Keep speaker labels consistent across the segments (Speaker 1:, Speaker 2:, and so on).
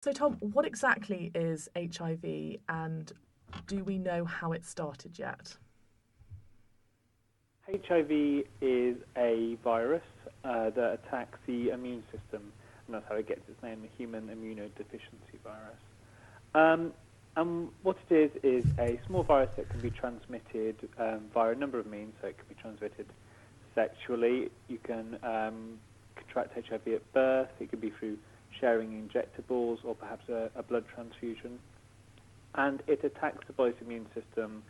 Speaker 1: So, Tom, what exactly is HIV, and do we know how it started yet?
Speaker 2: HIV is a virus that attacks the immune system, and that's how it gets its name, the Human Immunodeficiency Virus. And what it is a small virus that can be transmitted via a number of means. So it can be transmitted sexually. You can contract HIV at birth. It could be through sharing injectables or perhaps a blood transfusion. And it attacks the body's immune system,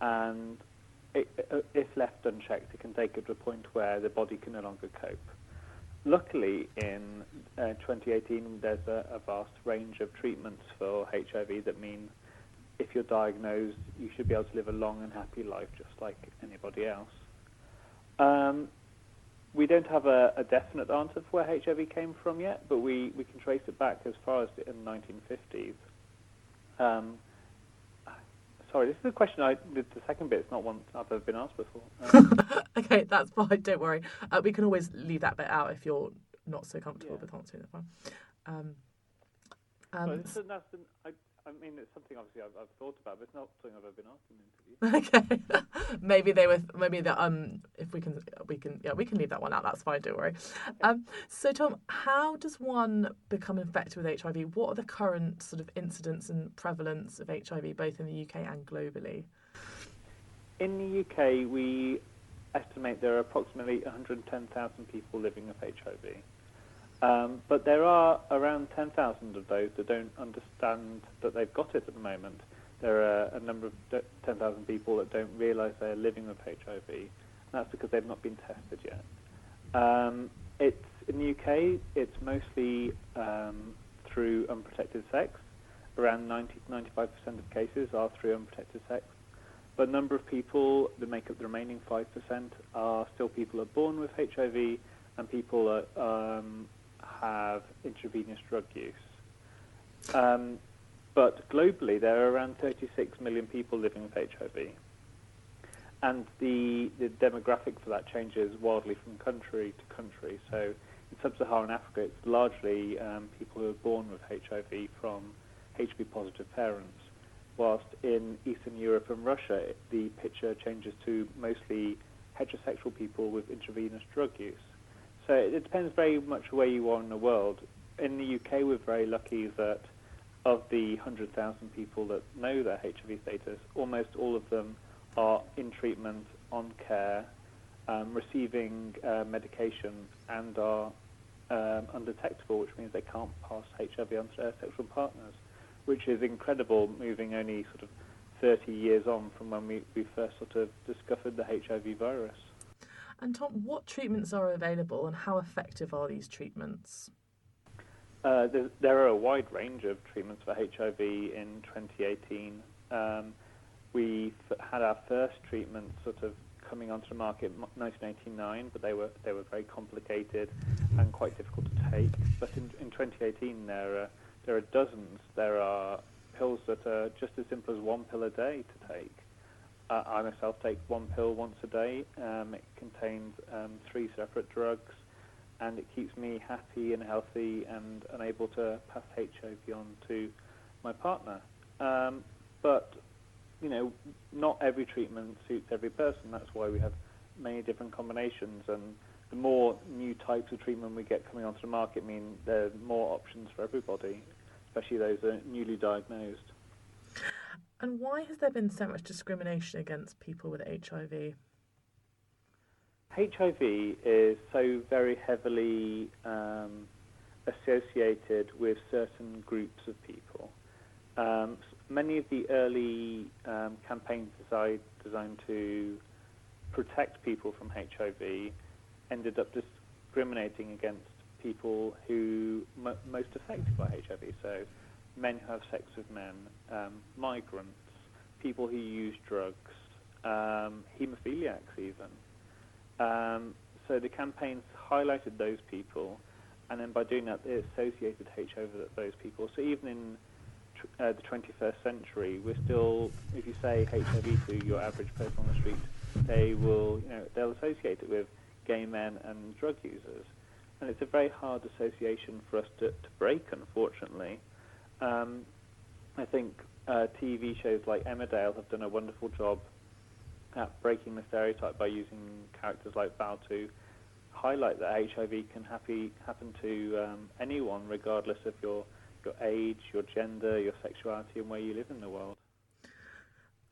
Speaker 2: and if left unchecked, it can take it to a point where the body can no longer cope. Luckily, in 2018, there's a vast range of treatments for HIV that mean if you're diagnosed, you should be able to live a long and happy life just like anybody else. We don't have a definite answer for where HIV came from yet, but we can trace it back as far as the 1950s. Sorry, this is a question the second bit's not one I've ever been asked before.
Speaker 1: Okay, that's fine, don't worry. We can always leave that bit out if you're not so comfortable with answering that one.
Speaker 2: I mean, it's something obviously I've thought about, but it's not something I've ever been asked in an interview.
Speaker 1: Okay, if we can leave that one out. That's fine. Don't worry.
Speaker 2: Okay.
Speaker 1: So Tom, how does one become infected with HIV? What are the current sort of incidence and prevalence of HIV, both in the UK and globally?
Speaker 2: In the UK, we estimate there are approximately 110,000 people living with HIV. But there are around 10,000 of those that don't understand that they've got it at the moment. There are a number of 10,000 people that don't realise they're living with HIV. And that's because they've not been tested yet. In the UK, it's mostly through unprotected sex. Around 90 to 95% of cases are through unprotected sex. But a number of people that make up the remaining 5% are still people who are born with HIV and people that have intravenous drug use. But globally, there are around 36 million people living with HIV. And the demographic for that changes wildly from country to country. So in sub-Saharan Africa, it's largely people who are born with HIV from HIV-positive parents, whilst in Eastern Europe and Russia, the picture changes to mostly heterosexual people with intravenous drug use. So it depends very much where you are in the world. In the UK, we're very lucky that of the 100,000 people that know their HIV status, almost all of them are in treatment, on care, receiving medication, and are undetectable, which means they can't pass HIV on to their sexual partners, which is incredible, moving only sort of 30 years on from when we first sort of discovered the HIV virus.
Speaker 1: And Tom, what treatments are available and how effective are these treatments?
Speaker 2: There are a wide range of treatments for HIV in 2018. We had our first treatment sort of coming onto the market in 1989, but they were very complicated and quite difficult to take. But in 2018, there are dozens. There are pills that are just as simple as one pill a day to take. I myself take one pill once a day. It contains 3 separate drugs, and it keeps me happy and healthy and unable to pass HIV on to my partner. But, you know, not every treatment suits every person. That's why we have many different combinations, and the more new types of treatment we get coming onto the market mean there are more options for everybody, especially those that are newly diagnosed.
Speaker 1: And why has there been so much discrimination against people with HIV?
Speaker 2: HIV is so very heavily associated with certain groups of people. Many of the early campaigns designed to protect people from HIV ended up discriminating against people who most affected by HIV. So men who have sex with men, migrants, people who use drugs, haemophiliacs even. So the campaigns highlighted those people, and then by doing that, they associated HIV with those people. So even in the 21st century, we're still, if you say HIV to your average person on the street, they'll associate it with gay men and drug users. And it's a very hard association for us to break, unfortunately. I think TV shows like Emmerdale have done a wonderful job at breaking the stereotype by using characters like Val to highlight that HIV can happen to anyone, regardless of your age, your gender, your sexuality, and where you live in the world.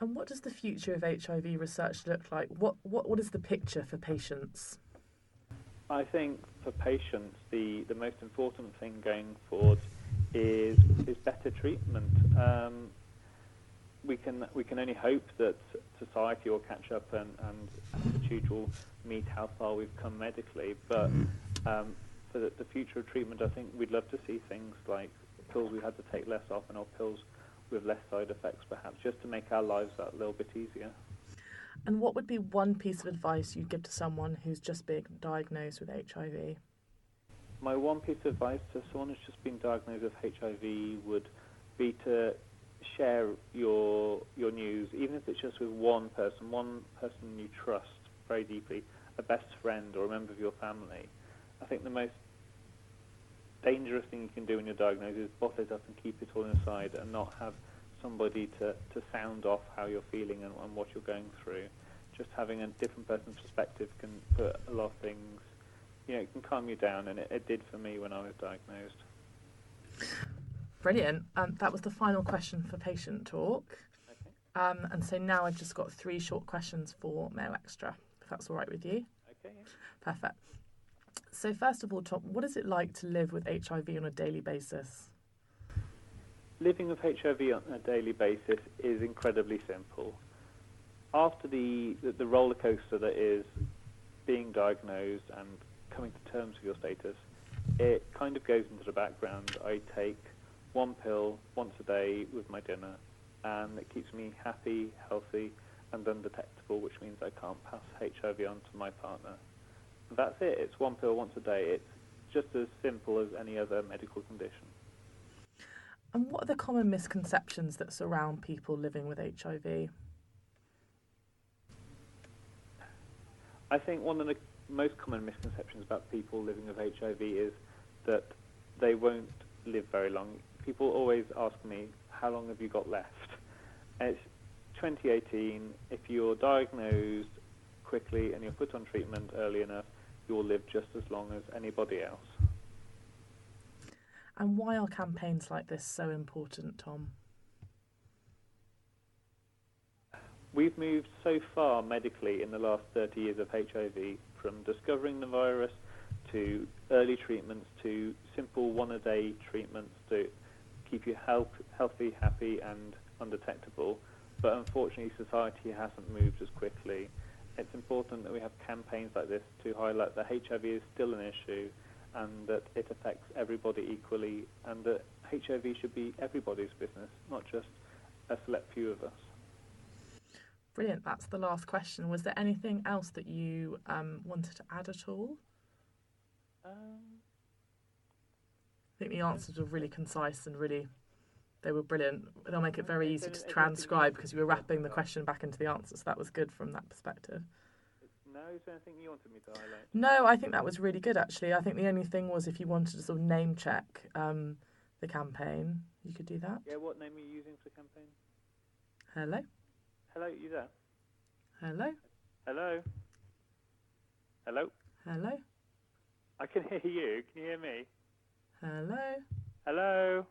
Speaker 1: And what does the future of HIV research look like? What is the picture for patients?
Speaker 2: I think for patients, the most important thing going forward is better treatment. We can only hope that society will catch up and attitude will meet how far we've come medically. But for the future of treatment, I think we'd love to see things like pills we had to take less often, or pills with less side effects, perhaps, just to make our lives that little bit easier.
Speaker 1: And what would be one piece of advice you'd give to someone who's just been diagnosed with HIV?
Speaker 2: My one piece of advice to someone who's just been diagnosed with HIV would be to share your news, even if it's just with one person you trust very deeply, a best friend or a member of your family. I think the most dangerous thing you can do when you're diagnosed is bottle it up and keep it all inside and not have somebody to sound off how you're feeling and what you're going through. Just having a different person's perspective can put a lot of things, it can calm you down, and it did for me when I was diagnosed.
Speaker 1: Brilliant. That was the final question for Patient Talk.
Speaker 2: Okay.
Speaker 1: And so now I've just got 3 short questions for Mail Extra, if that's all right with you.
Speaker 2: Okay.
Speaker 1: Perfect. So first of all, Tom, what is it like to live with HIV on a daily basis?
Speaker 2: Living with HIV on a daily basis is incredibly simple. After the roller coaster that is being diagnosed and coming to terms with your status, it kind of goes into the background. I take one pill once a day with my dinner, and it keeps me happy, healthy, and undetectable, which means I can't pass HIV on to my partner. That's it. It's one pill once a day. It's just as simple as any other medical condition.
Speaker 1: And what are the common misconceptions that surround people living with HIV?
Speaker 2: I think one of the most common misconceptions about people living with HIV is that they won't live very long. People always ask me, how long have you got left? And it's 2018. If you're diagnosed quickly and you're put on treatment early enough, you'll live just as long as anybody else.
Speaker 1: And why are campaigns like this so important, Tom?
Speaker 2: We've moved so far medically in the last 30 years of HIV, from discovering the virus to early treatments to simple one-a-day treatments to keep you healthy, happy, and undetectable. But unfortunately, society hasn't moved as quickly. It's important that we have campaigns like this to highlight that HIV is still an issue and that it affects everybody equally, and that HIV should be everybody's business, not just a select few of us.
Speaker 1: Brilliant. That's the last question. Was there anything else that you wanted to add at all? I think the answers were really concise and they were brilliant. They'll make it very easy to transcribe because you were wrapping the question back into the answer, so that was good from that perspective.
Speaker 2: No, is there anything you wanted me to highlight?
Speaker 1: No, I think that was really good, actually. I think the only thing was if you wanted to sort of name check the campaign, you could do that.
Speaker 2: Yeah, what name are you using for the campaign?
Speaker 1: Hello?
Speaker 2: Hello, you there?
Speaker 1: Hello?
Speaker 2: Hello? Hello?
Speaker 1: Hello?
Speaker 2: I can hear you. Can you hear me?
Speaker 1: Hello?
Speaker 2: Hello?